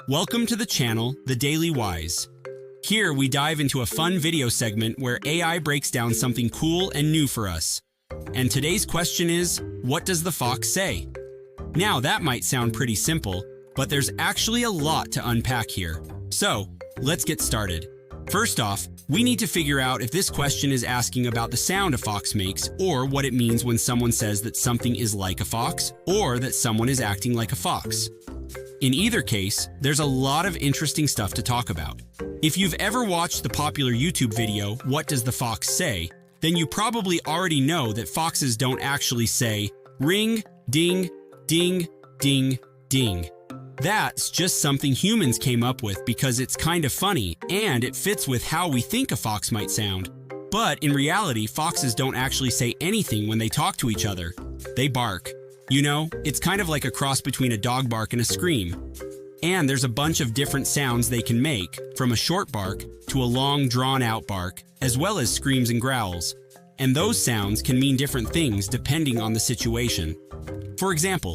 Welcome to the channel, The Daily Wise. Here we dive into a fun video segment where AI breaks down something cool and new for us. And today's question is, what does the fox say? Now that might sound pretty simple, but there's actually a lot to unpack here. So, let's get started. First off, we need to figure out if this question is asking about the sound a fox makes or what it means when someone says that something is like a fox or that someone is acting like a fox. In either case, there's a lot of interesting stuff to talk about. If you've ever watched the popular YouTube video, What Does the Fox Say?, then you probably already know that foxes don't actually say ring, ding, ding, ding, ding. That's just something humans came up with because it's kind of funny and it fits with how we think a fox might sound. But in reality, foxes don't actually say anything when they talk to each other. They bark. You know, it's kind of like a cross between a dog bark and a scream. And there's a bunch of different sounds they can make, from a short bark to a long drawn-out bark, as well as screams and growls. And those sounds can mean different things depending on the situation. For example,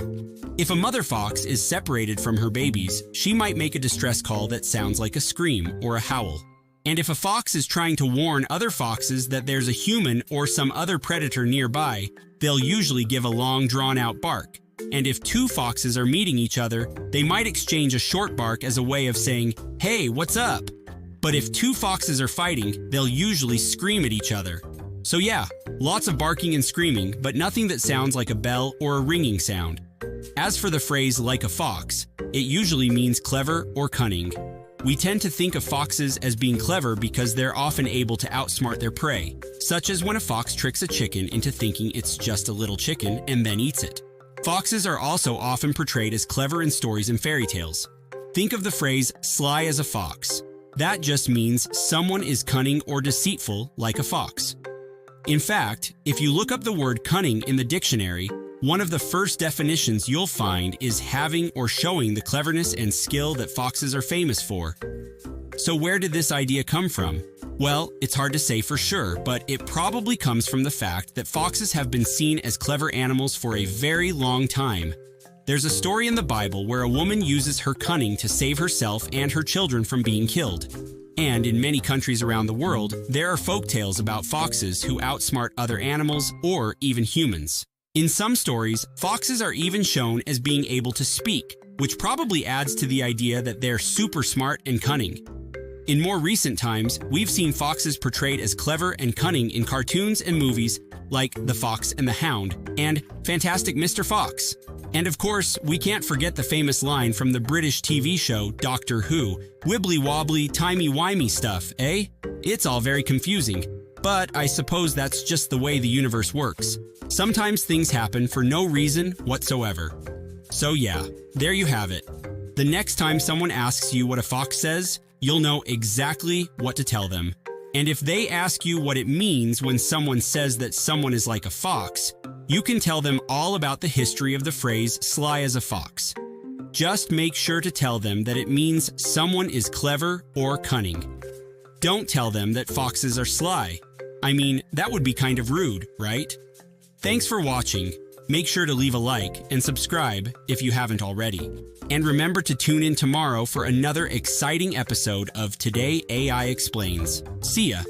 if a mother fox is separated from her babies, she might make a distress call that sounds like a scream or a howl. And if a fox is trying to warn other foxes that there's a human or some other predator nearby, they'll usually give a long drawn-out bark. And if two foxes are meeting each other, they might exchange a short bark as a way of saying, "Hey, what's up?" But if two foxes are fighting, they'll usually scream at each other. So yeah, lots of barking and screaming, but nothing that sounds like a bell or a ringing sound. As for the phrase like a fox, it usually means clever or cunning. We tend to think of foxes as being clever because they're often able to outsmart their prey, such as when a fox tricks a chicken into thinking it's just a little chicken and then eats it. Foxes are also often portrayed as clever in stories and fairy tales. Think of the phrase sly as a fox. That just means someone is cunning or deceitful like a fox. In fact, if you look up the word cunning in the dictionary, one of the first definitions you'll find is having or showing the cleverness and skill that foxes are famous for. So where did this idea come from? Well, it's hard to say for sure, but it probably comes from the fact that foxes have been seen as clever animals for a very long time. There's a story in the Bible where a woman uses her cunning to save herself and her children from being killed. And in many countries around the world, there are folktales about foxes who outsmart other animals or even humans. In some stories, foxes are even shown as being able to speak, which probably adds to the idea that they're super smart and cunning. In more recent times, we've seen foxes portrayed as clever and cunning in cartoons and movies like The Fox and the Hound and Fantastic Mr. Fox. And of course, we can't forget the famous line from the British TV show Doctor Who, "Wibbly-wobbly, timey-wimey stuff, eh?" It's all very confusing, but I suppose that's just the way the universe works. Sometimes things happen for no reason whatsoever. So yeah, there you have it. The next time someone asks you what a fox says, you'll know exactly what to tell them. And if they ask you what it means when someone says that someone is like a fox, you can tell them all about the history of the phrase sly as a fox. Just make sure to tell them that it means someone is clever or cunning. Don't tell them that foxes are sly. I mean, that would be kind of rude, right? Thanks for watching. Make sure to leave a like and subscribe if you haven't already. And remember to tune in tomorrow for another exciting episode of Today AI Explains. See ya!